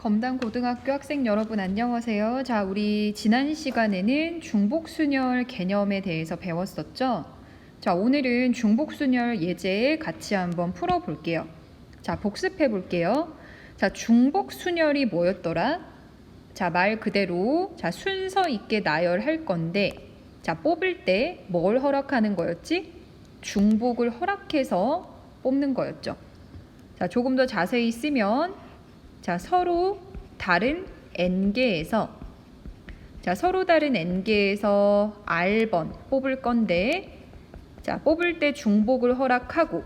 검단 고등학교 학생 여러분 안녕하세요. 자, 우리 지난 시간에는 중복순열 개념에 대해서 배웠었죠. 자, 오늘은 중복순열 예제 같이 한번 풀어볼게요. 자, 복습해 볼게요. 자, 중복순열이 뭐였더라? 자, 말 그대로 자, 순서 있게 나열할 건데 자, 뽑을 때 뭘 허락하는 거였지? 중복을 허락해서 뽑는 거였죠. 자, 조금 더 자세히 쓰면 자, 서로 다른 n개에서 R번 뽑을 건데 자, 뽑을 때 중복을 허락하고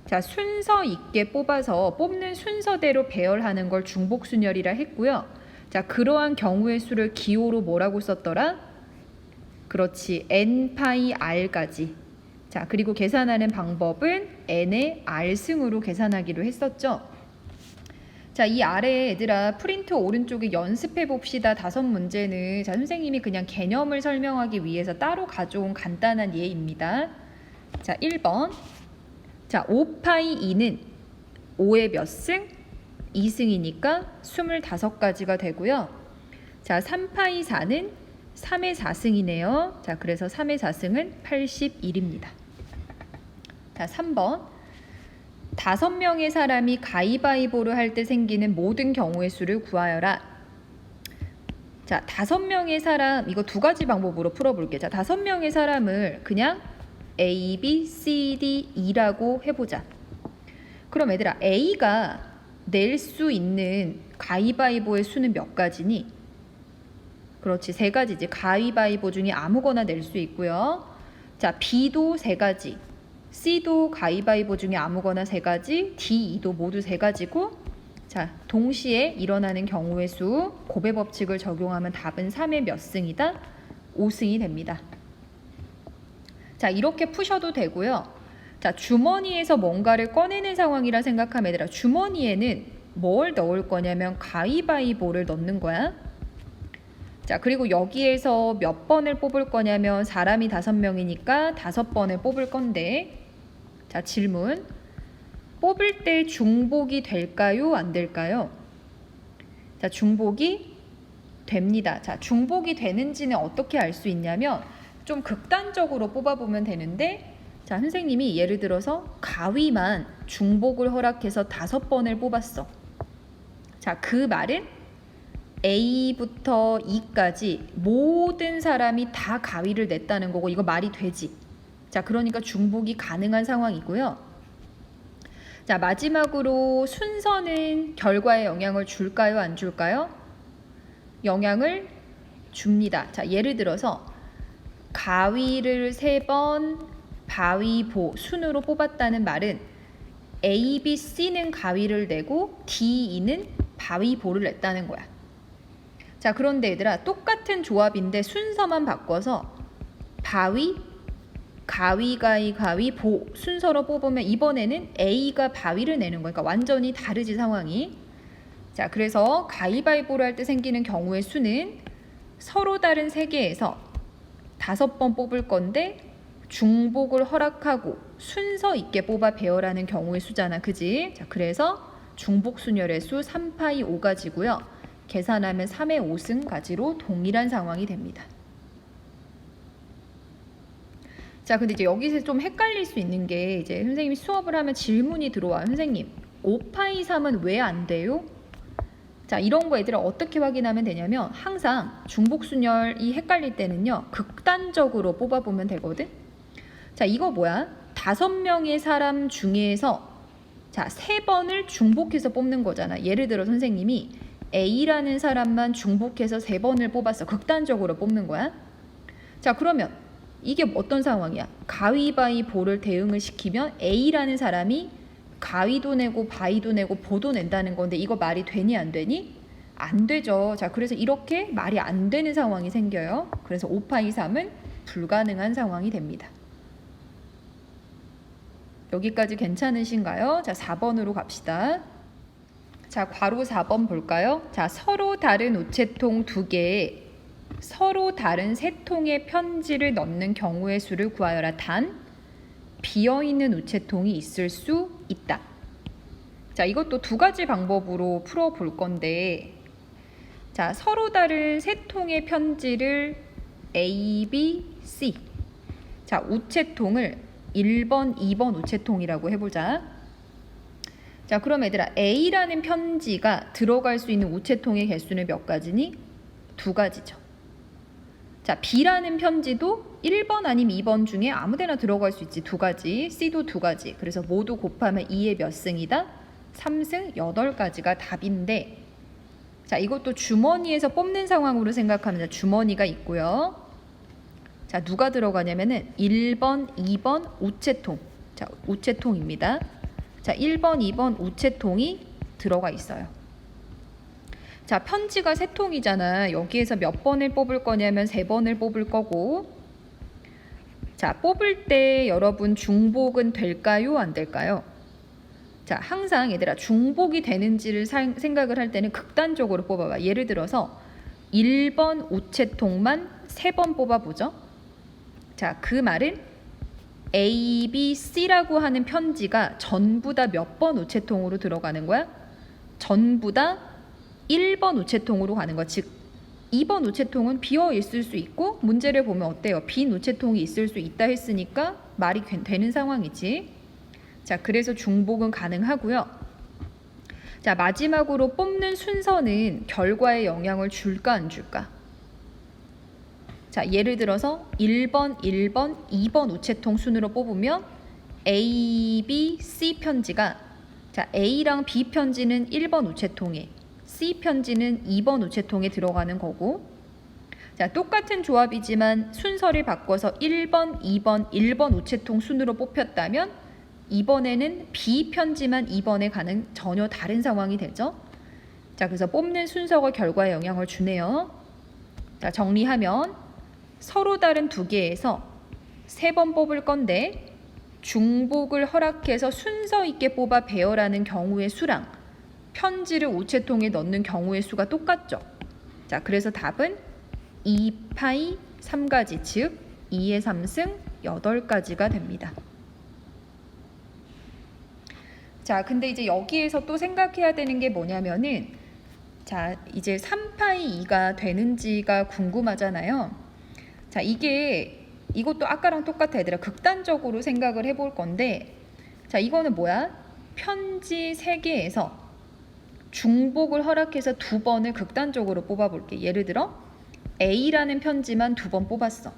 자, 순서 있게 뽑아서 뽑는 순서대로 배열하는 걸 중복순열이라 했고요. 자, 그러한 경우의 수를 기호로 뭐라고 썼더라? 그렇지, n파이 r까지. 자, 그리고 계산하는 방법은 n의 r승으로 계산하기로 했었죠. 자, 이 아래에 얘들아 프린트 오른쪽에 연습해 봅시다 5문제는 자, 선생님이 그냥 개념을 설명하기 위해서 따로 가져온 간단한 예입니다. 자, 1번. 자, 5파이 2는 5의 몇 승? 2승이니까 25가지가 되고요. 자, 3파이 4는 3의 4승이네요. 자, 그래서 3의 4승은 81입니다. 자, 3번. 5명의 사람이 가위바위보를 할 때 생기는 모든 경우의 수를 구하여라. 자, 5명의 사람, 이거 두 가지 방법으로 풀어볼게요. 자, 5명의 사람을 그냥 A, B, C, D, E라고 해보자. 그럼 얘들아, A가 낼 수 있는 가위바위보의 수는 몇 가지니? 그렇지, 3가지지. 가위바위보 중에 아무거나 낼 수 있고요. 자, B도 3가지. C도 가위바위보 중에 아무거나 3가지, D, E도 모두 3가지고 자, 동시에 일어나는 경우의 수 곱의 법칙을 적용하면 답은 3의 몇 승이다? 5승이 됩니다. 자, 이렇게 푸셔도 되고요. 자, 주머니에서 뭔가를 꺼내는 상황이라 생각하면 얘들아, 주머니에는 뭘 넣을 거냐면 가위바위보를 넣는 거야. 자, 그리고 여기에서 몇 번을 뽑을 거냐면 사람이 5명이니까 5번을 뽑을 건데 자, 질문. 뽑을 때 중복이 될까요? 안 될까요? 자, 중복이 됩니다. 자, 중복이 되는지는 어떻게 알 수 있냐면 좀 극단적으로 뽑아보면 되는데 자, 선생님이 예를 들어서 가위만 중복을 허락해서 5번을 뽑았어. 자, 그 말은 A부터 E까지 모든 사람이 다 가위를 냈다는 거고 이거 말이 되지. 자, 그러니까 중복이 가능한 상황이고요. 자, 마지막으로 순서는 결과에 영향을 줄까요? 안 줄까요? 영향을 줍니다. 자, 예를 들어서 가위를 3번 바위보 순으로 뽑았다는 말은 A, B, C는 가위를 내고 D, E는 바위보를 냈다는 거야. 자, 그런데 얘들아 똑같은 조합인데 순서만 바꿔서 바위, 가위, 보 순서로 뽑으면 이번에는 A가 바위를 내는 거니까 완전히 다르지 상황이. 자, 그래서 가위바위보를 할 때 생기는 경우의 수는 서로 다른 3개에서 5번 뽑을 건데 중복을 허락하고 순서 있게 뽑아 배열하는 경우의 수잖아, 그지? 자, 그래서 중복순열의 수 3파이 5가지고요. 계산하면 3의 5승까지로 동일한 상황이 됩니다. 자, 근데 이제 여기서 좀 헷갈릴 수 있는 게 이제 선생님이 수업을 하면 질문이 들어와요. 선생님, 5파이 3은 왜 안 돼요? 자, 이런 거 얘들아 어떻게 확인하면 되냐면 항상 중복순열이 헷갈릴 때는요. 극단적으로 뽑아보면 되거든. 자, 이거 뭐야? 5명의 사람 중에서 자, 3번을 중복해서 뽑는 거잖아. 예를 들어 선생님이 A라는 사람만 중복해서 3번을 뽑았어. 극단적으로 뽑는 거야. 자, 그러면 이게 어떤 상황이야? 가위바위보를 대응을 시키면 A라는 사람이 가위도 내고 바위도 내고 보도 낸다는 건데 이거 말이 되니 안 되니? 안 되죠. 자, 그래서 이렇게 말이 안 되는 상황이 생겨요. 그래서 5파이 3은 불가능한 상황이 됩니다. 여기까지 괜찮으신가요? 자, 4번으로 갑시다. 자, 괄호 4번 볼까요? 자, 서로 다른 우체통 2개에 서로 다른 3통의 편지를 넣는 경우의 수를 구하여라. 단 비어있는 우체통이 있을 수 있다. 자, 이것도 두 가지 방법으로 풀어볼 건데, 자, 서로 다른 세 통의 편지를 A, B, C. 자, 우체통을 1번, 2번 우체통이라고 해보자. 자, 그럼 얘들아, A라는 편지가 들어갈 수 있는 우체통의 개수는 몇 가지니? 두 가지죠. 자, B라는 편지도 1번 아니면 2번 중에 아무데나 들어갈 수 있지. 두 가지. C도 두 가지. 그래서 모두 곱하면 2의 몇 승이다? 3승 8가지가 답인데, 자, 이것도 주머니에서 뽑는 상황으로 생각하면 주머니가 있고요. 자, 누가 들어가냐면은 1번, 2번 우체통. 자, 우체통입니다. 자, 1번, 2번 우체통이 들어가 있어요. 자, 편지가 세 통이잖아. 여기에서 몇 번을 뽑을 거냐면 3번을 뽑을 거고. 자, 뽑을 때 여러분 중복은 될까요? 안 될까요? 자, 항상 얘들아 중복이 되는지를 생각을 할 때는 극단적으로 뽑아봐. 예를 들어서 1번 우체통만 3번 뽑아보죠. 자, 그 말은 A, B, C라고 하는 편지가 전부 다 몇 번 우체통으로 들어가는 거야? 전부 다 1번 우체통으로 가는 거야. 즉 2번 우체통은 비어 있을 수 있고, 문제를 보면 어때요? 빈 우체통이 있을 수 있다 했으니까 말이 되는 상황이지. 자, 그래서 중복은 가능하고요. 자, 마지막으로 뽑는 순서는 결과에 영향을 줄까 안 줄까? 자, 예를 들어서 1번, 2번 우체통 순으로 뽑으면 A, B, C 편지가, 자, A랑 B 편지는 1번 우체통에, C 편지는 2번 우체통에 들어가는 거고, 자, 똑같은 조합이지만 순서를 바꿔서 1번, 2번, 1번 우체통 순으로 뽑혔다면 이번에는 B 편지만 2번에 가는 전혀 다른 상황이 되죠. 자, 그래서 뽑는 순서가 결과에 영향을 주네요. 자, 정리하면 서로 다른 두 개에서 3번 뽑을 건데 중복을 허락해서 순서 있게 뽑아 배열하는 경우의 수랑 편지를 우체통에 넣는 경우의 수가 똑같죠. 자, 그래서 답은 2파이 3가지, 즉 2의 3승 8가지가 됩니다. 자, 근데 이제 여기에서 또 생각해야 되는 게 뭐냐면은, 자, 이제 3파이 2가 되는지가 궁금하잖아요. 자, 이것도 아까랑 똑같아 얘들아. 극단적으로 생각을 해볼 건데, 자, 이거는 뭐야? 편지 3개에서 중복을 허락해서 2번을 극단적으로 뽑아볼게. 예를 들어 A라는 편지만 2번 뽑았어.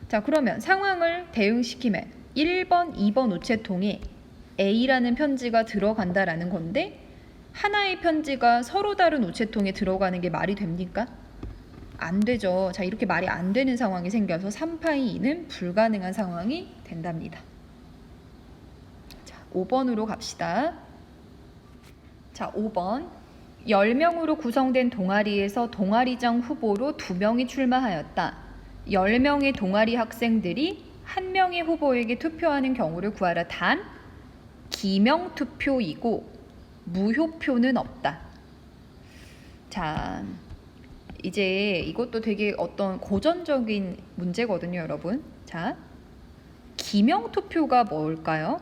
자, 그러면 상황을 대응시키면 1번, 2번 우체통에 A라는 편지가 들어간다라는 건데, 하나의 편지가 서로 다른 우체통에 들어가는 게 말이 됩니까? 안 되죠. 자, 이렇게 말이 안 되는 상황이 생겨서 3파이 2는 불가능한 상황이 된답니다. 자, 5번으로 갑시다. 자, 5번. 10명으로 구성된 동아리에서 동아리장 후보로 2명이 출마하였다. 10명의 동아리 학생들이 1명의 후보에게 투표하는 경우를 구하라. 단 기명 투표이고 무효표는 없다. 자, 이제 이것도 되게 어떤 고전적인 문제거든요, 여러분. 자, 기명 투표가 뭘까요?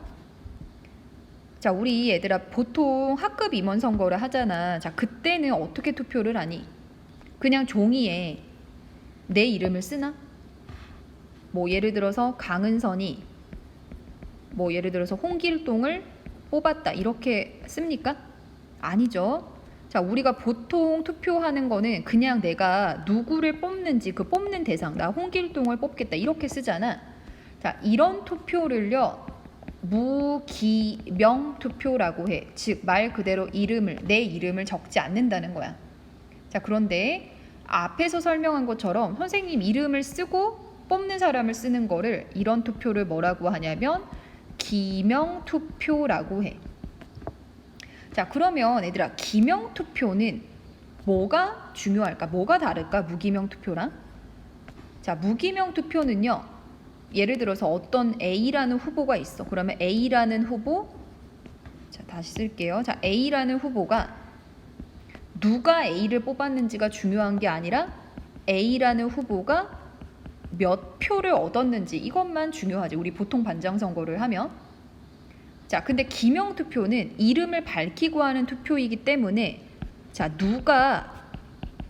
자, 우리 얘들아 보통 학급 임원 선거를 하잖아. 자, 그때는 어떻게 투표를 하니? 그냥 종이에 내 이름을 쓰나? 뭐 예를 들어서 강은선이 뭐 예를 들어서 홍길동을 뽑았다 이렇게 씁니까? 아니죠. 자, 우리가 보통 투표하는 거는 그냥 내가 누구를 뽑는지 그 뽑는 대상, 나 홍길동을 뽑겠다 이렇게 쓰잖아. 자, 이런 투표를요 무기명 투표라고 해. 즉 말 그대로 내 이름을 적지 않는다는 거야. 자, 그런데 앞에서 설명한 것처럼 선생님 이름을 쓰고 뽑는 사람을 쓰는 거를, 이런 투표를 뭐라고 하냐면 기명 투표라고 해. 자, 그러면 얘들아 기명 투표는 뭐가 중요할까? 뭐가 다를까? 무기명 투표랑? 자, 무기명 투표는요, 예를 들어서 어떤 A라는 후보가 있어. 그러면 A라는 후보, 자, 다시 쓸게요. 자, A라는 후보가 누가 A를 뽑았는지가 중요한 게 아니라 A라는 후보가 몇 표를 얻었는지 이것만 중요하지. 우리 보통 반장 선거를 하면. 자, 근데 기명 투표는 이름을 밝히고 하는 투표이기 때문에 자, 누가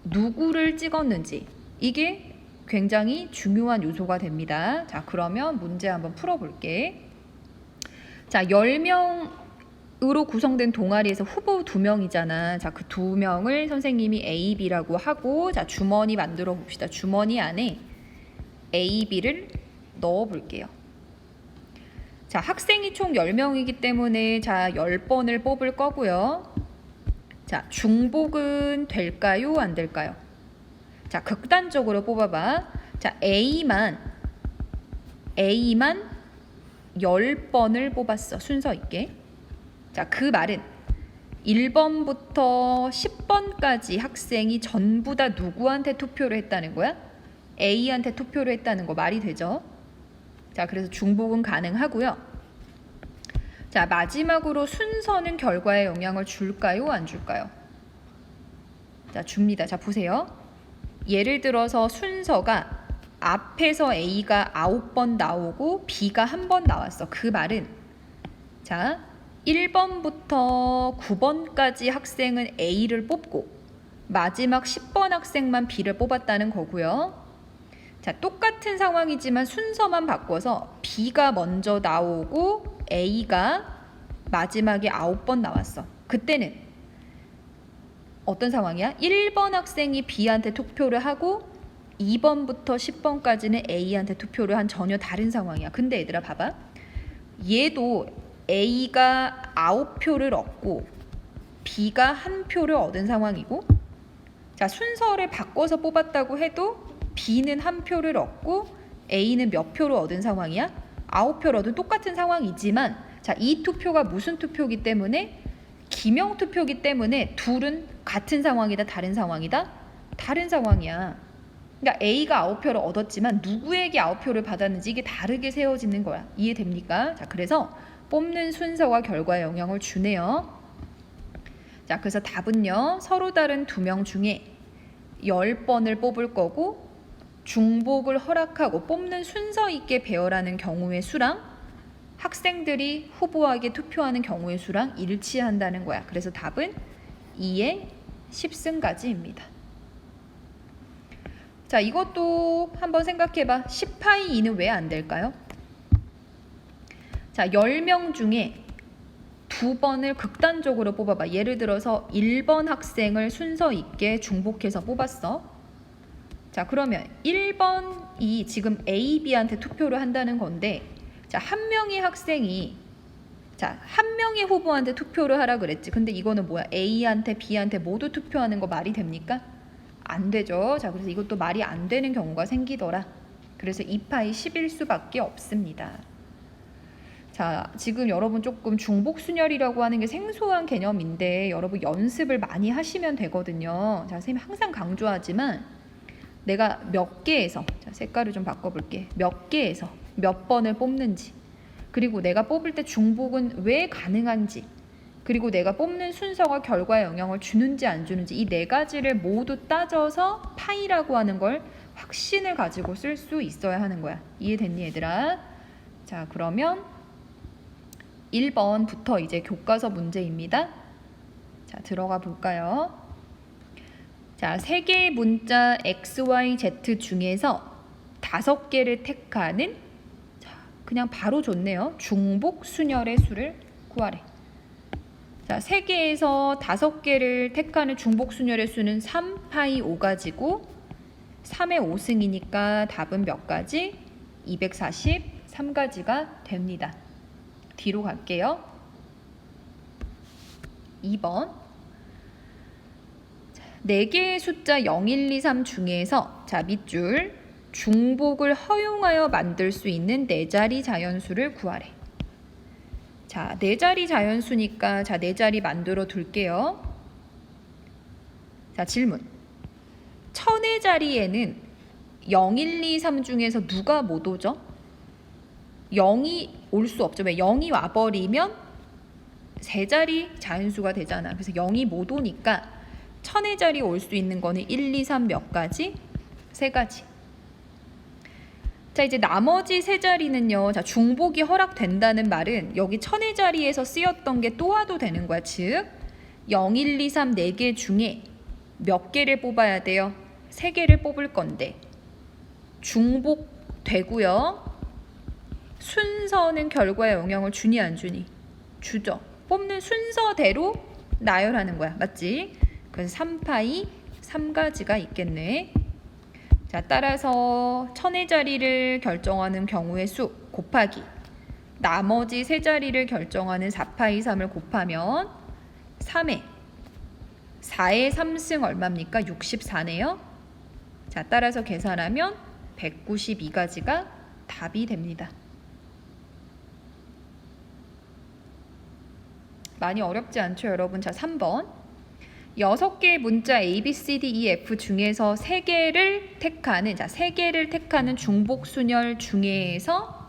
누구를 찍었는지 이게 굉장히 중요한 요소가 됩니다. 자, 그러면 문제 한번 풀어볼게. 자, 10명으로 구성된 동아리에서 후보 2명이잖아. 자, 그 2명을 선생님이 A, B라고 하고 자, 주머니 만들어 봅시다. 주머니 안에 A, B를 넣어 볼게요. 자, 학생이 총 10명이기 때문에 자, 10번을 뽑을 거고요. 자, 중복은 될까요? 안 될까요? 자, 극단적으로 뽑아봐. 자, A만 10번을 뽑았어. 순서 있게. 자, 그 말은 1번부터 10번까지 학생이 전부 다 누구한테 투표를 했다는 거야? A한테 투표를 했다는 거 말이 되죠? 자, 그래서 중복은 가능하고요. 자, 마지막으로 순서는 결과에 영향을 줄까요? 안 줄까요? 자, 줍니다. 자, 보세요. 예를 들어서 순서가 앞에서 A가 9번 나오고 B가 1번 나왔어. 그 말은 자, 1번부터 9번까지 학생은 A를 뽑고 마지막 10번 학생만 B를 뽑았다는 거고요. 자, 똑같은 상황이지만 순서만 바꿔서 B가 먼저 나오고 A가 마지막에 9번 나왔어. 그때는 어떤 상황이야? 1번 학생이 B한테 투표를 하고 2번부터 10번까지는 A한테 투표를 한 전혀 다른 상황이야. 근데 얘들아 봐봐. 얘도 A가 9표를 얻고 B가 1표를 얻은 상황이고 자, 순서를 바꿔서 뽑았다고 해도 B는 1표를 얻고 A는 몇 표를 얻은 상황이야? 9표를 얻은 똑같은 상황이지만 자, 이 투표가 무슨 투표이기 때문에 기명 투표이기 때문에 둘은 같은 상황이다, 다른 상황이다? 다른 상황이야. 그러니까 A가 9표를 얻었지만 누구에게 9표를 받았는지 이게 다르게 세워지는 거야. 이해됩니까? 자, 그래서 뽑는 순서가 결과에 영향을 주네요. 자, 그래서 답은요. 서로 다른 2명 중에 10번을 뽑을 거고 중복을 허락하고 뽑는 순서 있게 배열하는 경우의 수랑 학생들이 후보에게 투표하는 경우의 수랑 일치한다는 거야. 그래서 답은 2의 10승가지입니다. 자, 이것도 한번 생각해봐. 10파이 2는 왜 안 될까요? 자, 10명 중에 2번을 극단적으로 뽑아봐. 예를 들어서 1번 학생을 순서 있게 중복해서 뽑았어. 자, 그러면 1번이 지금 A, B한테 투표를 한다는 건데 자, 한 명의 학생이 자, 한 명의 후보한테 투표를 하라 그랬지. 근데 이거는 뭐야? A한테 B한테 모두 투표하는 거 말이 됩니까? 안 되죠. 자, 그래서 이것도 말이 안 되는 경우가 생기더라. 그래서 2파이 10일 수밖에 없습니다. 자, 지금 여러분 조금 중복순열이라고 하는 게 생소한 개념인데 여러분 연습을 많이 하시면 되거든요. 자, 선생님이 항상 강조하지만 내가 몇 개에서 자, 색깔을 좀 바꿔볼게. 몇 개에서 몇 번을 뽑는지 그리고 내가 뽑을 때 중복은 왜 가능한지 그리고 내가 뽑는 순서가 결과에 영향을 주는지 안 주는지 이 4가지를 모두 따져서 파이라고 하는 걸 확신을 가지고 쓸 수 있어야 하는 거야. 이해됐니 얘들아? 자, 그러면 1번부터 이제 교과서 문제입니다. 자, 들어가 볼까요? 자, 3개의 문자 X, Y, Z 중에서 5개를 택하는 자, 그냥 바로 좋네요. 중복 순열의 수를 구하래. 자, 3개에서 5개를 택하는 중복 순열의 수는 3파이 5가지고 3의 5승이니까 답은 몇 가지? 243가지가 됩니다. 뒤로 갈게요. 2번 4개의 숫자 0, 1, 2, 3 중에서 자, 밑줄 중복을 허용하여 만들 수 있는 4자리 자연수를 구하래. 자, 4자리 자연수니까 자, 4자리 만들어 둘게요. 자, 질문. 1000의 자리에는 0, 1, 2, 3 중에서 누가 못 오죠? 0이 올 수 없죠. 왜? 0이 와버리면 3자리 자연수가 되잖아. 그래서 0이 못 오니까 1000의 자리에 올 수 있는 거는 1, 2, 3 몇 가지? 3가지. 자, 자, 이제 나머지 세 자리는요. 자, 중복이 허락된다는 말은 여기 천의 자리에서 쓰였던 게 또 와도 되는 거야. 즉 0, 1, 2, 3 4개 중에 몇 개를 뽑아야 돼요? 3개를 뽑을 건데 중복되고요. 순서는 결과에 영향을 주니 안 주니? 주죠. 뽑는 순서대로 나열하는 거야. 맞지? 그래서 3파이 3가지가 있겠네. 자, 따라서 천의 자리를 결정하는 경우의 수 곱하기 나머지 세 자리를 결정하는 4파이 3을 곱하면 3에 4의 3승 얼마입니까? 64네요. 자, 따라서 계산하면 192가지가 답이 됩니다. 많이 어렵지 않죠, 여러분? 자, 3번. 6개의 문자 A, B, C, D, E, F 중에서 3개를 택하는, 자, 3개를 택하는 중복순열 중에서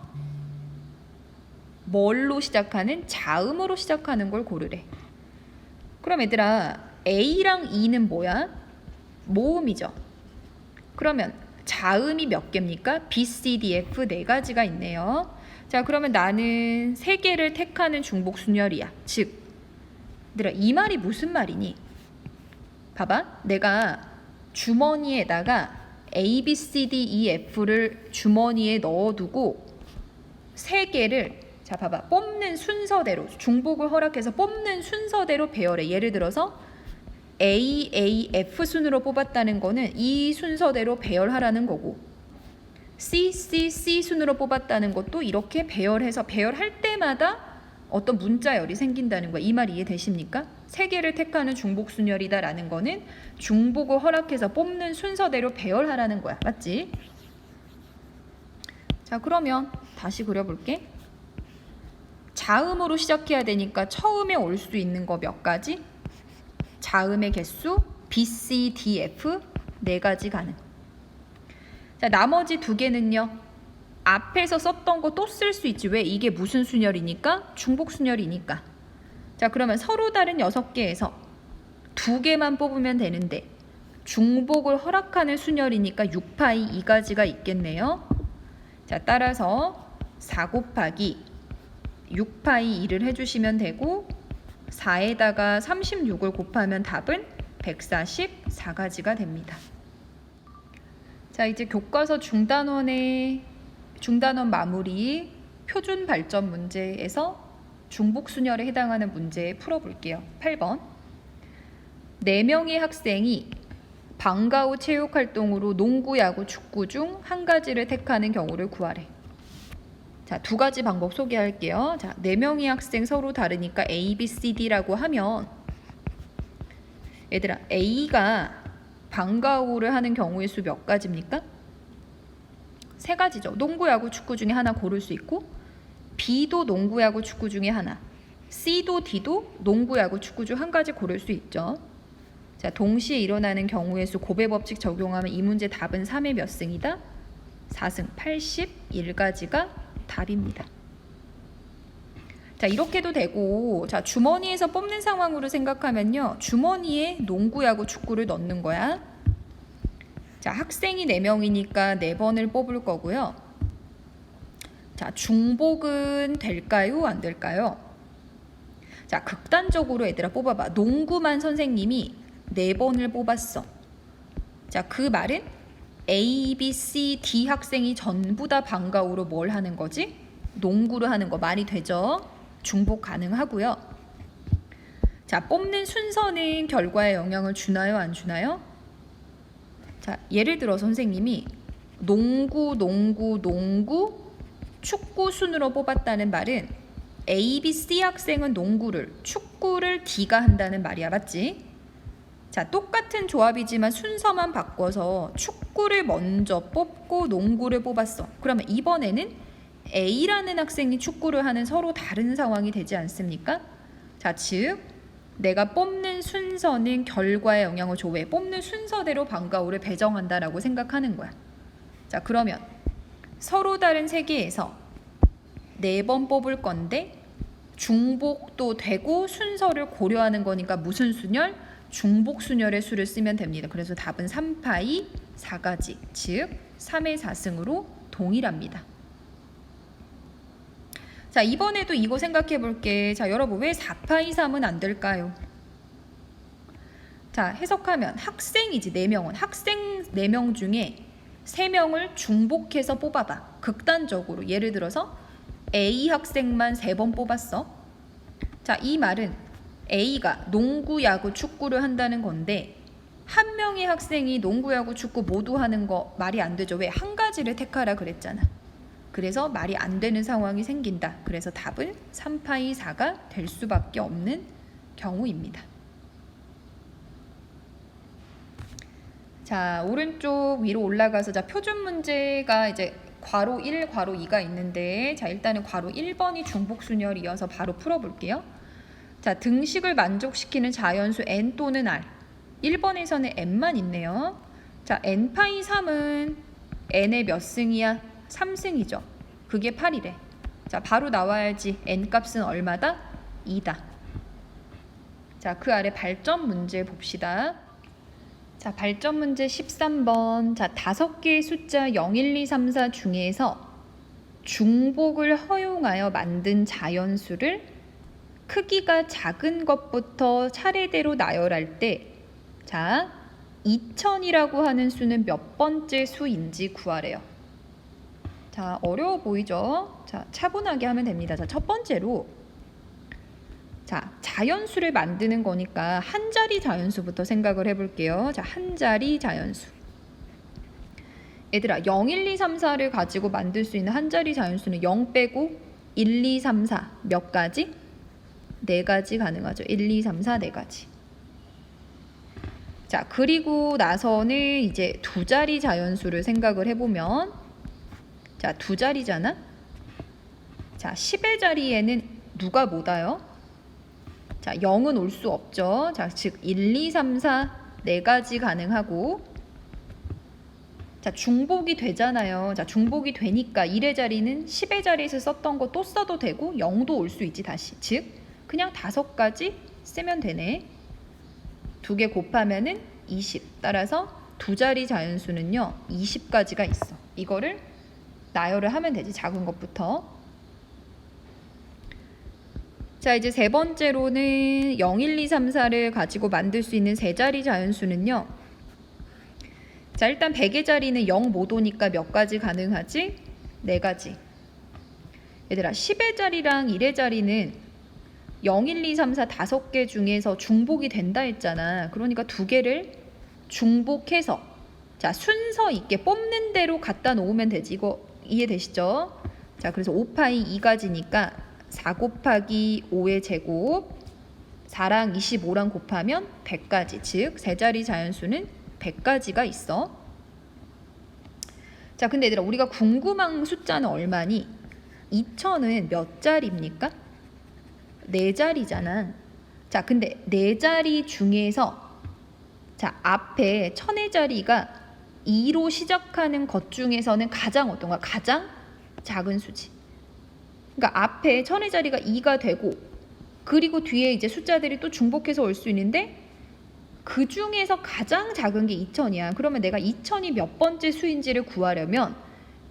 뭘로 시작하는? 자음으로 시작하는 걸 고르래. 그럼 얘들아, A랑 E는 뭐야? 모음이죠. 그러면 자음이 몇 개입니까? B, C, D, F 4가지가 있네요. 자, 그러면 나는 3개를 택하는 중복순열이야. 즉, 얘들아, 이 말이 무슨 말이니? 봐봐, 내가 주머니에다가 A, B, C, D, E, F를 주머니에 넣어두고 3개를, 자, 봐봐, 뽑는 순서대로, 중복을 허락해서 뽑는 순서대로 배열해. 예를 들어서 A, A, F 순으로 뽑았다는 거는 이 순서대로 배열하라는 거고, C, C, C 순으로 뽑았다는 것도 이렇게 배열해서 배열할 때마다 어떤 문자열이 생긴다는 거야. 이 말 이해되십니까? 3개를 택하는 중복순열이다라는 거는 중복을 허락해서 뽑는 순서대로 배열하라는 거야. 맞지? 자, 그러면 다시 그려볼게. 자음으로 시작해야 되니까 처음에 올 수 있는 거 몇 가지? 자음의 개수 B, C, D, F 4가지 가능. 자, 나머지 2개는요. 앞에서 썼던 거 또 쓸 수 있지. 왜? 이게 무슨 순열이니까? 중복순열이니까. 자, 그러면 서로 다른 6개에서 2개만 뽑으면 되는데 중복을 허락하는 순열이니까 6파이 2가지가 있겠네요. 자, 따라서 4 곱하기 6파이 2를 해주시면 되고 4에다가 36을 곱하면 답은 144가지가 됩니다. 자, 이제 교과서 중단원 마무리 표준 발전 문제에서 중복순열에 해당하는 문제 풀어볼게요. 8번. 4명의 학생이 방과 후 체육활동으로 농구, 야구, 축구 중 한 가지를 택하는 경우를 구하래. 자, 2가지 방법 소개할게요. 자, 4명의 학생 서로 다르니까 A, B, C, D라고 하면 얘들아, A가 방과 후를 하는 경우의 수 몇 가지입니까? 3가지죠. 농구, 야구, 축구 중에 하나 고를 수 있고 B도 농구, 야구, 축구 중에 하나, C도 D도 농구, 야구, 축구 중 한 가지 고를 수 있죠. 자, 동시에 일어나는 경우의 수 고배 법칙 적용하면 이 문제 답은 3의 몇 승이다? 4승 81가지가 답입니다. 자, 이렇게도 되고, 자, 주머니에서 뽑는 상황으로 생각하면요. 주머니에 농구, 야구, 축구를 넣는 거야. 자, 학생이 4명이니까 4번을 뽑을 거고요. 자, 중복은 될까요? 안 될까요? 자, 극단적으로 얘들아 뽑아봐. 농구만 선생님이 4번을 뽑았어. 자, 그 말은 A, B, C, D 학생이 전부 다 방과 후로 뭘 하는 거지? 농구를 하는 거 말이 되죠? 중복 가능하고요. 자, 뽑는 순서는 결과에 영향을 주나요? 안 주나요? 자, 예를 들어 선생님이 농구, 축구 순으로 뽑았다는 말은 A, B, C 학생은 농구를, 축구를 D가 한다는 말이야. 맞지? 자, 똑같은 조합이지만 순서만 바꿔서 축구를 먼저 뽑고 농구를 뽑았어. 그러면 이번에는 A라는 학생이 축구를 하는 서로 다른 상황이 되지 않습니까? 자, 즉 내가 뽑는 순서는 결과에 영향을 줘. 왜? 뽑는 순서대로 방과 후를 배정한다라고 생각하는 거야. 자, 그러면 서로 다른 3개에서 4번 뽑을 건데 중복도 되고 순서를 고려하는 거니까 무슨 순열? 중복순열의 수를 쓰면 됩니다. 그래서 답은 3파이 4가지, 즉 3의 4승으로 동일합니다. 자, 이번에도 이거 생각해 볼게. 자, 여러분 왜 4파이 3은 안 될까요? 자, 해석하면 학생이지 4명은. 학생 4명 중에 3명을 중복해서 뽑아봐. 극단적으로. 예를 들어서 A 학생만 3번 뽑았어. 자, 이 말은 A가 농구, 야구, 축구를 한다는 건데 한 명의 학생이 농구, 야구, 축구 모두 하는 거 말이 안 되죠. 왜? 한 가지를 택하라 그랬잖아. 그래서 말이 안 되는 상황이 생긴다. 그래서 답은 3파이 4가 될 수밖에 없는 경우입니다. 자, 오른쪽 위로 올라가서 자, 표준 문제가 이제 괄호 1, 괄호 2가 있는데 자, 일단은 괄호 1번이 중복순열이어서 바로 풀어볼게요. 자, 등식을 만족시키는 자연수 n 또는 r. 1번에서는 n만 있네요. 자, n파이 3은 n의 몇 승이야? 3승이죠. 그게 8이래. 자, 바로 나와야지. n 값은 얼마다? 2다. 자, 그 아래 발전 문제 봅시다. 자, 발전 문제 13번. 자, 5개의 숫자 0, 1, 2, 3, 4 중에서 중복을 허용하여 만든 자연수를 크기가 작은 것부터 차례대로 나열할 때 자, 2000이라고 하는 수는 몇 번째 수인지 구하래요. 자, 어려워 보이죠? 자, 차분하게 하면 됩니다. 자, 첫 번째로 자, 자연수를 만드는 거니까 한 자리 자연수부터 생각을 해볼게요. 자, 한 자리 자연수. 얘들아, 0, 1, 2, 3, 4를 가지고 만들 수 있는 한 자리 자연수는 0 빼고 1, 2, 3, 4 몇 가지? 4가지 가능하죠. 1, 2, 3, 4 4가지. 자, 그리고 나서는 이제 두 자리 자연수를 생각을 해보면 자, 두 자리잖아? 자, 10의 자리에는 누가 못 와요? 자, 0은 올 수 없죠. 자, 즉 1, 2, 3, 4 4가지 가능하고 자, 중복이 되잖아요. 자, 중복이 되니까 1의 자리는 10의 자리에서 썼던 거 또 써도 되고 0도 올 수 있지 다시. 즉 그냥 5가지 쓰면 되네. 2개 곱하면은 20. 따라서 두 자리 자연수는요 20가지가 있어. 이거를 나열을 하면 되지. 작은 것부터. 자, 이제 세 번째로는 0, 1, 2, 3, 4를 가지고 만들 수 있는 세 자리 자연수는요. 자, 일단 100의 자리는 0 못 오니까 몇 가지 가능하지? 4가지. 얘들아, 10의 자리랑 1의 자리는 0, 1, 2, 3, 4 5개 중에서 중복이 된다 했잖아. 그러니까 2개를 중복해서 자, 순서 있게 뽑는 대로 갖다 놓으면 되지. 이거 이해되시죠? 자, 그래서 5파이 2가지니까 4 곱하기 5의 제곱 4랑 25랑 곱하면 100가지. 즉, 세 자리 자연수는 100가지가 있어. 자, 근데 얘들아, 우리가 궁금한 숫자는 얼마니? 2000은 몇 자리입니까? 4자리잖아. 자, 근데 4자리 중에서 자, 앞에 1000의 자리가 2로 시작하는 것 중에서는 가장 어떤 거야? 가장 작은 수지. 그러니까 앞에 1000의 자리가 2가 되고 그리고 뒤에 이제 숫자들이 또 중복해서 올 수 있는데 그 중에서 가장 작은 게 2000이야. 그러면 내가 2000이 몇 번째 수인지를 구하려면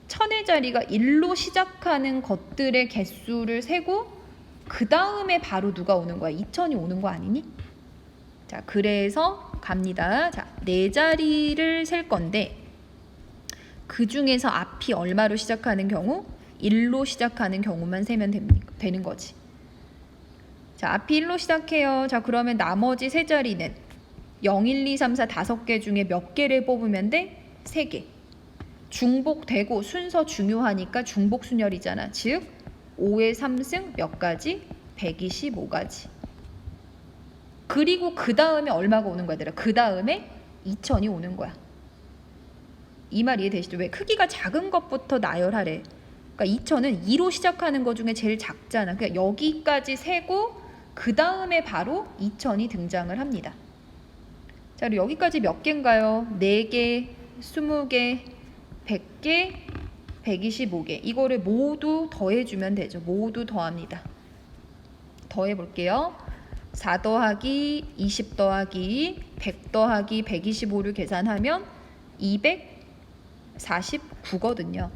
1000의 자리가 1로 시작하는 것들의 개수를 세고 그 다음에 바로 누가 오는 거야? 2000이 오는 거 아니니? 자, 그래서 갑니다. 자, 4자리를 셀 건데 그 중에서 앞이 얼마로 시작하는 경우? 1로 시작하는 경우만 세면 되는 거지. 자, 앞이 1로 시작해요. 자, 그러면 나머지 세 자리는 0, 1, 2, 3, 4 5개 중에 몇 개를 뽑으면 돼? 3개. 중복되고 순서 중요하니까 중복순열이잖아. 즉 5의 3승 몇 가지? 125가지. 그리고 그 다음에 얼마가 오는 거야? 그 다음에 2000이 오는 거야. 이 말 이해되시죠? 왜? 크기가 작은 것부터 나열하래. 그러니까 2000은 2로 시작하는 것 중에 제일 작잖아. 그러니까 여기까지 세고 그 다음에 바로 2000이 등장을 합니다. 자, 그리고 여기까지 몇 개인가요? 4개, 20개, 100개, 125개. 이거를 모두 더해주면 되죠. 모두 더합니다. 더해볼게요. 4 더하기 20 더하기 100 더하기 125를 계산하면 249거든요.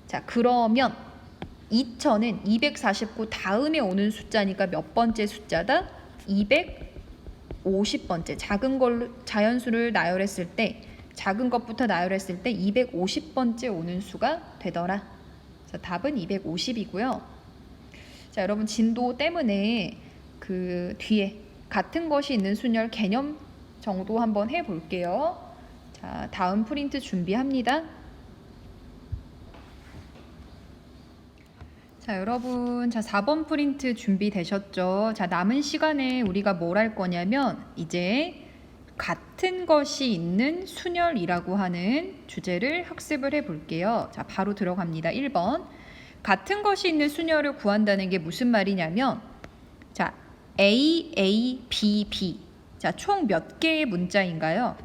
자, 그러면 2000은 249 다음에 오는 숫자니까 몇 번째 숫자다? 250번째. 작은 걸로 자연수를 나열했을 때, 작은 것부터 나열했을 때 250번째 오는 수가 되더라. 그래서 답은 250이고요. 자, 여러분 진도 때문에 그 뒤에 같은 것이 있는 순열 개념 정도 한번 해볼게요. 자, 다음 프린트 준비합니다. 자, 여러분, 자 4번 프린트 준비되셨죠? 자, 남은 시간에 우리가 뭘 할 거냐면 이제 같은 것이 있는 순열이라고 하는 주제를 학습을 해볼게요. 자, 바로 들어갑니다. 1번. 같은 것이 있는 순열을 구한다는 게 무슨 말이냐면, 자, A, A, B, B. 자, 총 몇 개의 문자인가요?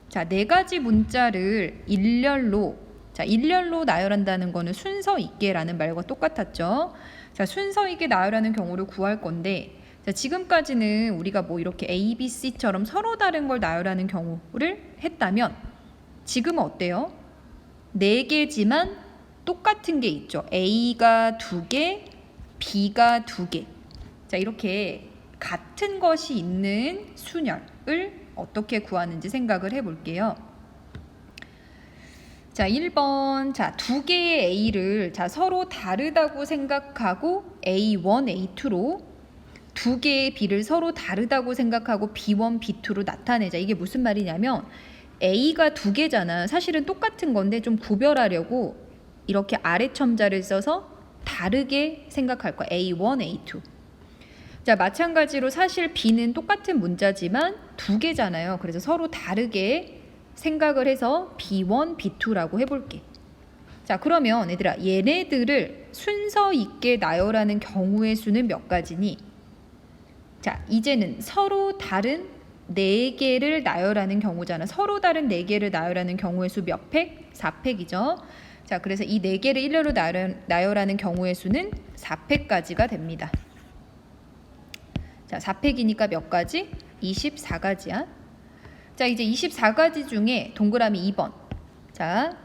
자, 4가지 문자를 일렬로, 자, 일렬로 나열한다는 거는 순서 있게라는 말과 똑같았죠. 자, 순서 있게 나열하는 경우를 구할 건데, 자, 지금까지는 우리가 뭐 이렇게 A, B, C처럼 서로 다른 걸 나열하는 경우를 했다면, 지금은 어때요? 4개지만 똑같은 게 있죠. A가 2개, B가 2개. 자, 이렇게 같은 것이 있는 순열을 어떻게 구하는지 생각을 해볼게요. 자, 1번. 자, 2개의 A를 자, 서로 다르다고 생각하고 A1, A2로 2개의 B를 서로 다르다고 생각하고 B1, B2로 나타내자. 이게 무슨 말이냐면 A가 2개잖아. 사실은 똑같은 건데 좀 구별하려고 이렇게 아래 첨자를 써서 다르게 생각할 거야. A1, A2. 자, 마찬가지로 사실 B는 똑같은 문자지만 2개잖아요. 그래서 서로 다르게 생각을 해서 B1, B2라고 해볼게. 자, 그러면 얘들아, 얘네들을 순서 있게 나열하는 경우의 수는 몇 가지니? 자, 이제는 서로 다른 4개를 나열하는 경우잖아. 서로 다른 4개를 나열하는 경우의 수 몇 팩? 4팩이죠. 자, 그래서 이 4개를 일렬로 나열하는 경우의 수는 4팩까지가 됩니다. 자, 4팩이니까 몇 가지? 24가지야. 자, 이제 24가지 중에 동그라미 2번. 자,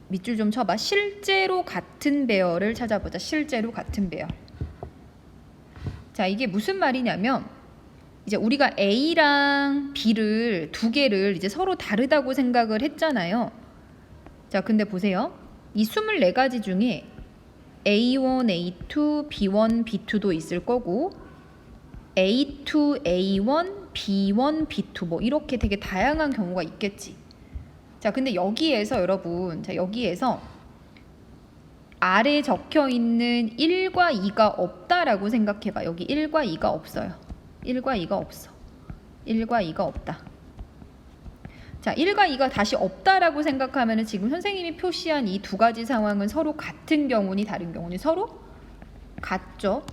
밑줄 좀 쳐봐. 실제로 같은 배열을 찾아보자. 실제로 같은 배열. 자, 이게 무슨 말이냐면 이제 우리가 A랑 B를 2개를 이제 서로 다르다고 생각을 했잖아요. 자, 근데 보세요. 이 24가지 중에 A1, A2, B1, B2도 있을 거고 A2, A1, B1, B2 뭐 이렇게 되게 다양한 경우가 있겠지. 자, 근데 여기에서 여러분, 자, 여기에서 아래 적혀 있는 1과 2가 없다라고 생각해 봐. 여기 1과 2가 없어요. 1과 2가 없어. 1과 2가 없다. 자, 1과 2가 다시 없다라고 생각하면 지금 선생님이 표시한 이 2가지 상황은 서로 같은 경우니 다른 경우니 서로 같죠.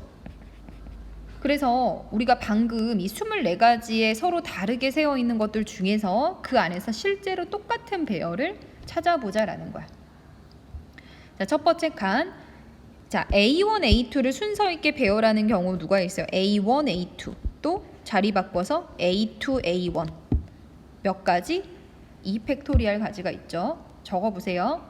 그래서 우리가 방금 이 24가지에 서로 다르게 세워 있는 것들 중에서 그 안에서 실제로 똑같은 배열을 찾아보자라는 거야. 자, 첫 번째 칸. 자, A1, A2를 순서 있게 배열하는 경우 누가 있어요? A1, A2. 또 자리 바꿔서 A2, A1. 몇 가지? 2팩토리얼 가지가 있죠. 적어보세요.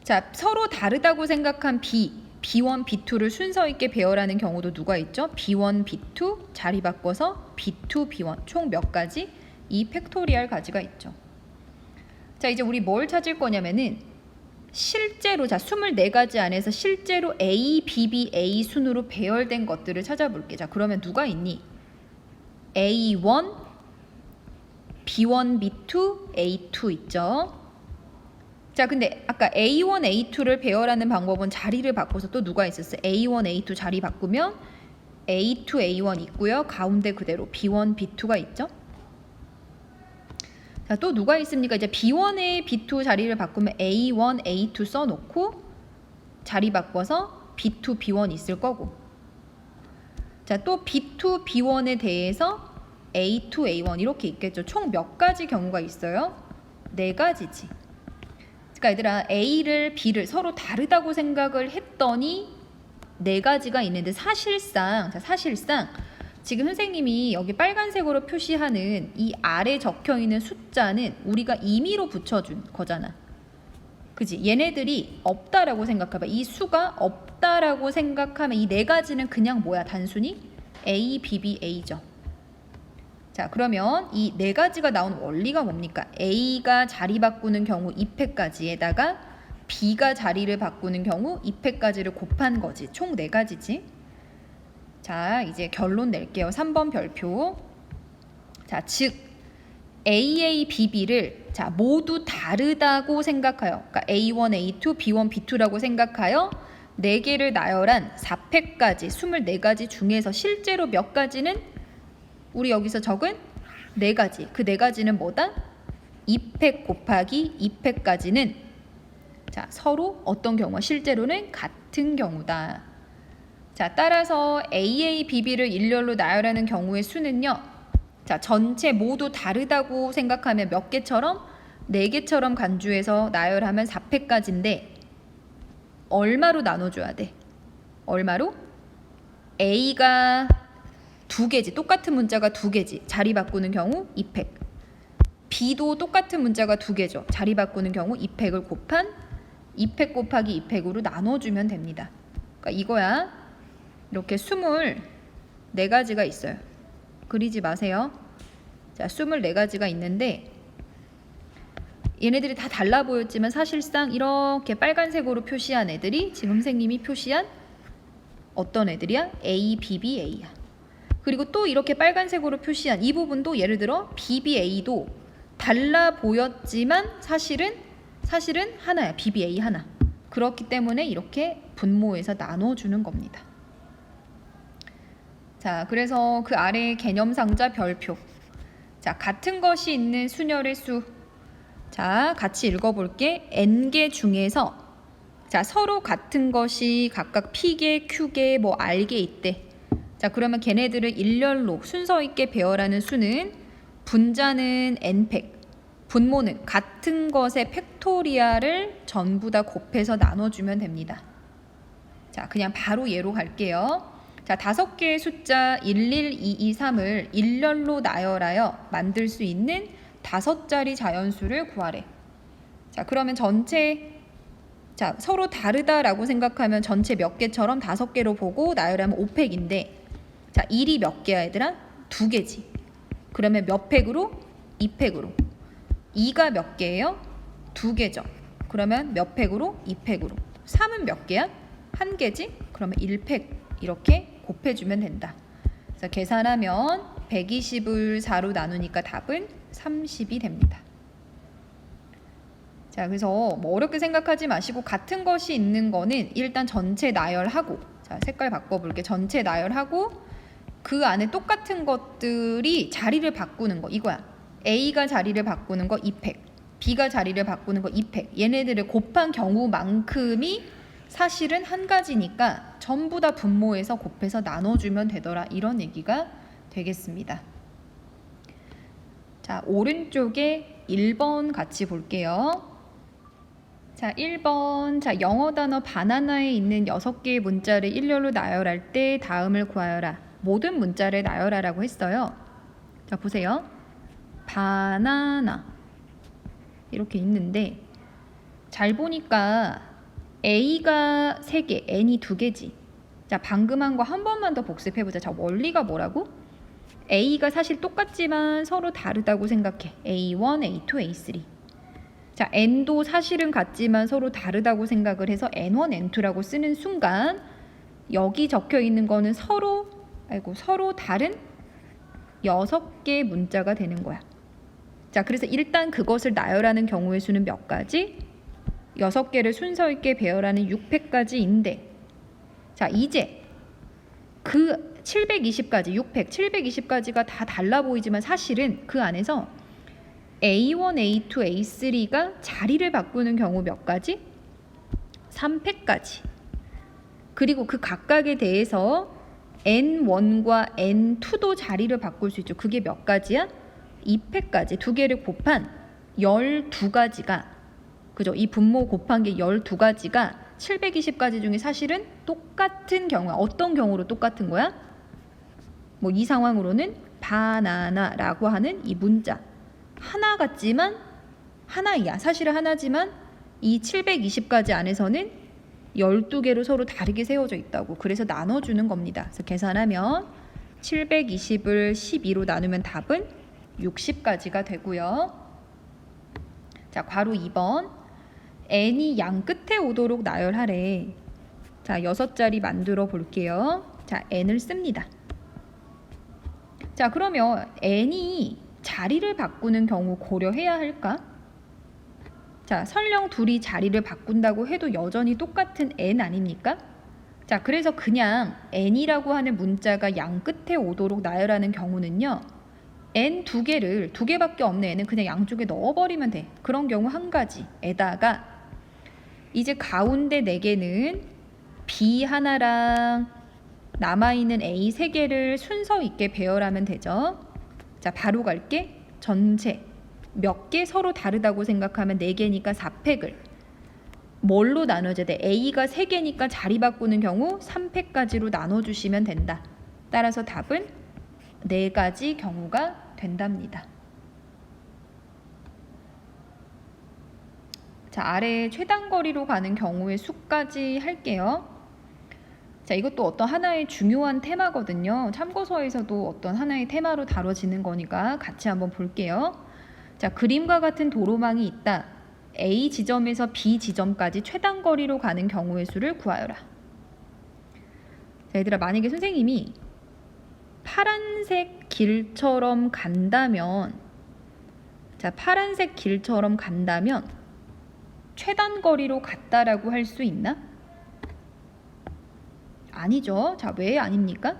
자, 서로 다르다고 생각한 B1, B2를 순서 있게 배열하는 경우도 누가 있죠? B1, B2 자리 바꿔서 B2, B1 총 몇 가지? 2팩토리얼 가지가 있죠. 자, 이제 우리 뭘 찾을 거냐면은 실제로 자 24가지 안에서 실제로 A, B, B, A 순으로 배열된 것들을 찾아볼게. 자, 그러면 누가 있니? A1, B1, B2, A2 있죠. 자, 근데 아까 A1, A2를 배열하는 방법은 자리를 바꿔서 또 누가 있었어요? A1, A2 자리 바꾸면 A2, A1 있고요. 가운데 그대로 B1, B2가 있죠. 자, 또 누가 있습니까? 이제 B1에 B2 자리를 바꾸면 A1, A2 써놓고 자리 바꿔서 B2, B1 있을 거고. 자, 또 B2, B1에 대해서 A2, A1 이렇게 있겠죠. 총 몇 가지 경우가 있어요? 4가지지. 그러니까 얘들아 A를 B를 서로 다르다고 생각을 했더니 4가지가 있는데 사실상 지금 선생님이 여기 빨간색으로 표시하는 이 아래 적혀 있는 숫자는 우리가 임의로 붙여준 거잖아. 그지? 얘네들이 없다라고 생각해봐. 이 수가 없다라고 생각하면 이 4가지는 그냥 뭐야? 단순히 A, B, B, A죠. 자, 그러면 이 4가지가 나온 원리가 뭡니까? A가 자리 바꾸는 경우 2팩까지에다가 B가 자리를 바꾸는 경우 2팩까지를 곱한 거지. 총 4가지지. 자, 이제 결론 낼게요. 3번 별표. 자, 즉 AA, BB를 자 모두 다르다고 생각하여, 그러니까 A1, A2, B1, B2라고 생각하여 4개를 나열한 4팩까지 24가지 중에서 실제로 몇 가지는 우리 여기서 적은 4가지. 그 4가지는 뭐다? 2팩 곱하기 2팩까지는 자 서로 어떤 경우가 실제로는 같은 경우다. 자, 따라서 AA, BB를 일렬로 나열하는 경우의 수는요. 자, 전체 모두 다르다고 생각하면 몇 개처럼? 4개처럼 간주해서 나열하면 4팩까지인데 얼마로 나눠줘야 돼? 얼마로? A가 2개지. 똑같은 문자가 2개지. 자리 바꾸는 경우 2팩. B도 똑같은 문자가 2개죠. 자리 바꾸는 경우 2팩을 곱한 2팩 곱하기 2팩으로 나눠주면 됩니다. 그러니까 이거야. 이렇게 24가지가 있어요. 그리지 마세요. 자, 24가지가 있는데 얘네들이 다 달라 보였지만 사실상 이렇게 빨간색으로 표시한 애들이 지금 선생님이 표시한 어떤 애들이야? A, B, B, A야. 그리고 또 이렇게 빨간색으로 표시한 이 부분도 예를 들어 B, B, A도 달라 보였지만 사실은 하나야. B, B, A 하나. 그렇기 때문에 이렇게 분모해서 나눠주는 겁니다. 자, 그래서 그 아래 개념상자 별표. 자, 같은 것이 있는 순열의 수. 자, 같이 읽어볼게. N개 중에서 자, 서로 같은 것이 각각 P개, Q개, 뭐 R개 있대. 자, 그러면 걔네들을 일렬로 순서 있게 배열하는 수는 분자는 N팩, 분모는 같은 것의 팩토리얼을 전부 다 곱해서 나눠주면 됩니다. 자, 그냥 바로 예로 갈게요. 자, 5개의 숫자 11, 2, 3을 일렬로 나열하여 만들 수 있는 5자리 자연수를 구하래. 자, 그러면 전체 자, 서로 다르다라고 생각하면 전체 몇 개처럼 5개로 보고 나열하면 5팩인데 자, 1이 몇 개야 얘들아? 2개지. 그러면 몇 팩으로? 2팩으로. 2가 몇 개예요? 2개죠. 그러면 몇 팩으로? 2팩으로. 3은 몇 개야? 1개지? 그러면 1팩. 이렇게 곱해주면 된다. 그래서 계산하면 120을 4로 나누니까 답은 30이 됩니다. 자, 그래서 뭐 어렵게 생각하지 마시고 같은 것이 있는 거는 일단 전체 나열하고 자, 색깔 바꿔볼게. 전체 나열하고 그 안에 똑같은 것들이 자리를 바꾸는 거 이거야. A가 자리를 바꾸는 거 2팩, B가 자리를 바꾸는 거 2팩. 얘네들을 곱한 경우만큼이 사실은 한 가지니까 전부 다 분모해서 곱해서 나눠주면 되더라. 이런 얘기가 되겠습니다. 자, 오른쪽에 1번 같이 볼게요. 자, 1번. 자, 영어 단어 바나나에 있는 6개의 문자를 일렬로 나열할 때 다음을 구하여라. 모든 문자를 나열하라고 했어요. 자, 보세요. 바나나 이렇게 있는데 잘 보니까 A가 3개, N이 2개지. 자, 방금 한 거 한 번만 더 복습해보자. 자, 원리가 뭐라고? A가 사실 똑같지만 서로 다르다고 생각해. A1, A2, A3. 자, N도 사실은 같지만 서로 다르다고 생각을 해서 N1, N2라고 쓰는 순간 여기 적혀 있는 거는 서로 다른 6개의 문자가 되는 거야. 자, 그래서 일단 그것을 나열하는 경우의 수는 몇 가지? 6개를 순서 있게 배열하는 6팩까지인데 자, 이제 그 720까지 6팩 720까지가 다 달라 보이지만 사실은 그 안에서 A1, A2, A3가 자리를 바꾸는 경우 몇 가지? 3팩까지. 그리고 그 각각에 대해서 N1과 N2도 자리를 바꿀 수 있죠. 그게 몇 가지야? 2팩까지. 2개를 곱한 12가지가 그죠? 이 분모 곱한 게 12가지가 720가지 중에 사실은 똑같은 경우야. 어떤 경우로 똑같은 거야? 뭐 이 상황으로는 바나나라고 하는 이 문자 하나 같지만 하나야. 사실은 하나지만 이 720가지 안에서는 12개로 서로 다르게 세워져 있다고. 그래서 나눠주는 겁니다. 그래서 계산하면 720을 12로 나누면 답은 60가지가 되고요. 자, 괄호 2번. n이 양 끝에 오도록 나열하래. 자, 6자리 만들어 볼게요. 자, n을 씁니다. 자, 그러면 n이 자리를 바꾸는 경우 고려해야 할까? 자, 설령 둘이 자리를 바꾼다고 해도 여전히 똑같은 n 아닙니까? 자, 그래서 그냥 n이라고 하는 문자가 양 끝에 오도록 나열하는 경우는요. n 두 개밖에 없는 n은 그냥 양쪽에 넣어버리면 돼. 그런 경우 한 가지에다가 이제 가운데 4개는 b 하나랑 남아있는 a 3개를 순서 있게 배열하면 되죠. 자, 바로 갈게. 전체 몇 개 서로 다르다고 생각하면 4개니까 4팩을 뭘로 나눠줘야 돼? a가 3개니까 자리 바꾸는 경우 3팩까지로 나눠주시면 된다. 따라서 답은 4가지 경우가 된답니다. 자, 아래 최단거리로 가는 경우의 수까지 할게요. 자, 이것도 어떤 하나의 중요한 테마거든요. 참고서에서도 어떤 하나의 테마로 다뤄지는 거니까 같이 한번 볼게요. 자, 그림과 같은 도로망이 있다. A 지점에서 B 지점까지 최단거리로 가는 경우의 수를 구하여라. 자, 얘들아, 만약에 선생님이 파란색 길처럼 간다면, 자, 파란색 길처럼 간다면 최단거리로 갔다라고 할 수 있나? 아니죠. 자, 왜 아닙니까?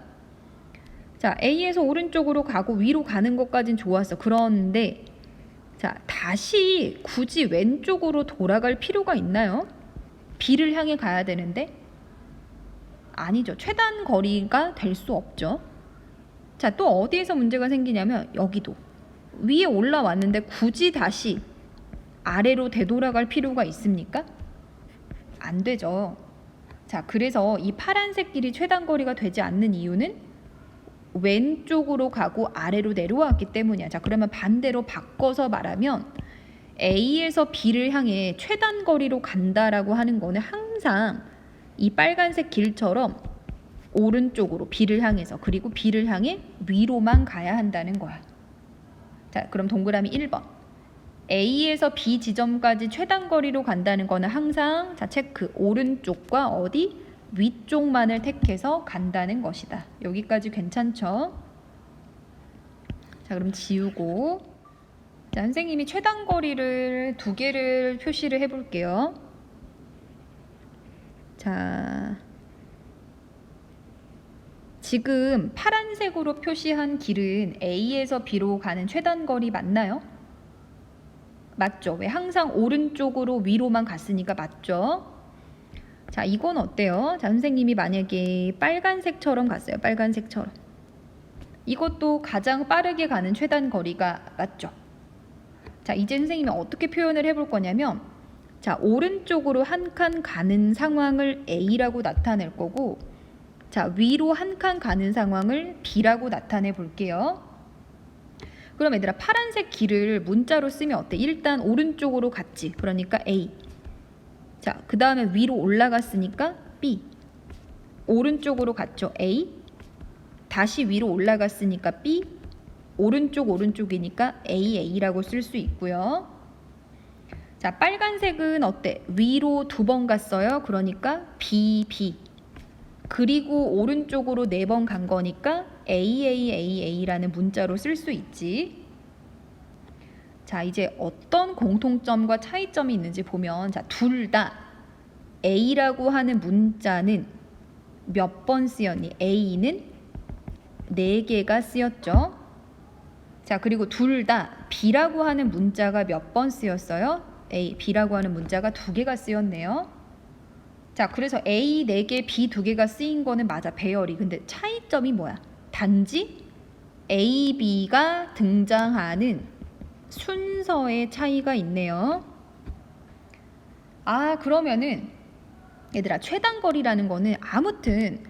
자, A에서 오른쪽으로 가고 위로 가는 것까진 좋았어. 그런데 자, 다시 굳이 왼쪽으로 돌아갈 필요가 있나요? B를 향해 가야 되는데? 아니죠. 최단 거리가 될 수 없죠. 자, 또 어디에서 문제가 생기냐면 여기도 위에 올라왔는데 굳이 다시 아래로 되돌아갈 필요가 있습니까? 안 되죠. 자, 그래서 이 파란색 길이 최단 거리가 되지 않는 이유는 왼쪽으로 가고 아래로 내려왔기 때문이야. 자, 그러면 반대로 바꿔서 말하면 A에서 B를 향해 최단 거리로 간다라고 하는 거는 항상 이 빨간색 길처럼 오른쪽으로 B를 향해서, 그리고 B를 향해 위로만 가야 한다는 거야. 자, 그럼 동그라미 1번. A에서 B 지점까지 최단 거리로 간다는 거는 항상, 자, 체크, 오른쪽과 어디? 위쪽만을 택해서 간다는 것이다. 여기까지 괜찮죠? 자, 그럼 지우고, 자, 선생님이 최단 거리를 2개를 표시를 해볼게요. 자, 지금 파란색으로 표시한 길은 A에서 B로 가는 최단 거리 맞나요? 맞죠? 왜? 항상 오른쪽으로 위로만 갔으니까 맞죠? 자, 이건 어때요? 자, 선생님이 만약에 빨간색처럼 갔어요. 빨간색처럼. 이것도 가장 빠르게 가는 최단 거리가 맞죠? 자, 이제 선생님이 어떻게 표현을 해볼 거냐면, 자, 오른쪽으로 한 칸 가는 상황을 A라고 나타낼 거고, 자, 위로 한 칸 가는 상황을 B라고 나타내 볼게요. 그럼 얘들아, 파란색 길을 문자로 쓰면 어때? 일단 오른쪽으로 갔지. 그러니까 A. 자, 그 다음에 위로 올라갔으니까 B. 오른쪽으로 갔죠. A. 다시 위로 올라갔으니까 B. 오른쪽이니까 AA라고 쓸 수 있고요. 자, 빨간색은 어때? 위로 2번 갔어요. 그러니까 BB. 그리고 오른쪽으로 4번 간 거니까 AAAA라는 문자로 쓸 수 있지. 자, 이제 어떤 공통점과 차이점이 있는지 보면, 자, 둘 다 A라고 하는 문자는 몇 번 쓰였니? A는 4개가 쓰였죠. 자, 그리고 둘 다 B라고 하는 문자가 몇 번 쓰였어요? B라고 하는 문자가 2개가 쓰였네요. 자, 그래서 A 4개, B 2개가 쓰인 거는 맞아, 배열이. 근데 차이점이 뭐야? 단지 A, B가 등장하는 순서의 차이가 있네요. 아, 그러면은 얘들아, 최단거리라는 거는 아무튼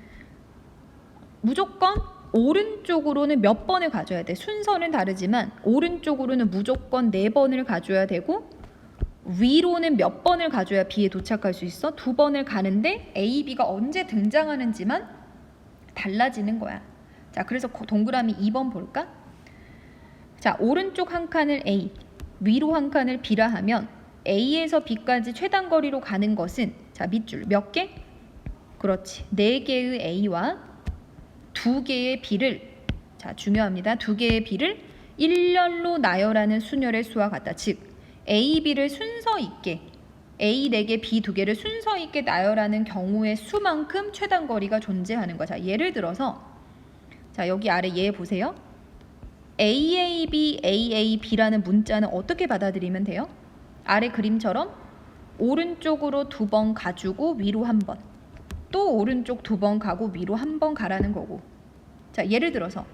무조건 오른쪽으로는 몇 번을 가져야 돼. 순서는 다르지만 오른쪽으로는 무조건 4번을 가져야 되고 위로는 몇 번을 가져야 B에 도착할 수 있어? 2번을 가는데 A, B가 언제 등장하는지만 달라지는 거야. 자, 그래서 동그라미 2번 볼까? 자, 오른쪽 한 칸을 A, 위로 한 칸을 B라 하면 A에서 B까지 최단거리로 가는 것은 자, 밑줄 몇 개? 그렇지. 4개의 A와 2개의 B를 자, 중요합니다. 2개의 B를 일렬로 나열하는 순열의 수와 같다. 즉 A, B를 순서 있게 A 4개, B 2개를 순서 있게 나열하는 경우의 수만큼 최단거리가 존재하는 거야. 자, 예를 들어서 자, 여기 아래 얘 보세요. AAB, AAB라는 문자는 어떻게 받아들이면 돼요? 아래 그림처럼 오른쪽으로 2번 가주고 위로 1번, 또 오른쪽 2번 가고 위로 1번 가라는 거고. 자, 예를 들어서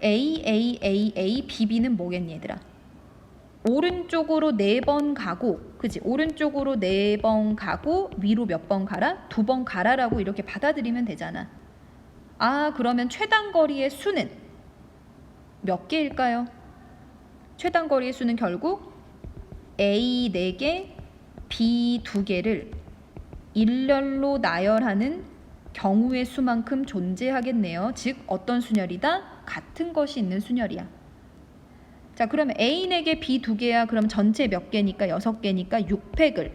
AAAA, BB는 뭐겠니 얘들아? 오른쪽으로 4번 가고, 그치? 오른쪽으로 4번 가고 위로 몇 번 가라? 2번 가라라고 이렇게 받아들이면 되잖아. 아, 그러면 최단거리의 수는 몇 개일까요? 최단거리의 수는 결국 A 4개, B 2개를 일렬로 나열하는 경우의 수만큼 존재하겠네요. 즉 어떤 순열이다? 같은 것이 있는 순열이야. 자, 그러면 A 4개, B 2개야. 그럼 전체 몇 개니까 6개니까 6팩을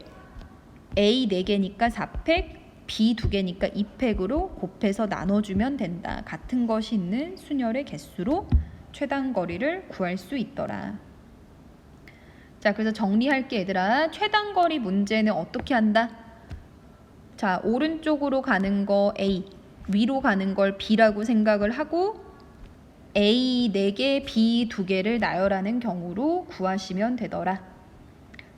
A 4개니까 4팩, B 2개니까 2팩으로 곱해서 나눠주면 된다. 같은 것이 있는 순열의 개수로 최단거리를 구할 수 있더라. 자, 그래서 정리할게 얘들아. 최단거리 문제는 어떻게 한다? 자, 오른쪽으로 가는 거 A, 위로 가는 걸 B라고 생각을 하고 A 4개, B 2개를 나열하는 경우로 구하시면 되더라.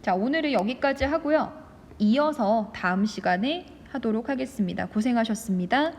자, 오늘은 여기까지 하고요. 이어서 다음 시간에 하도록 하겠습니다. 고생하셨습니다.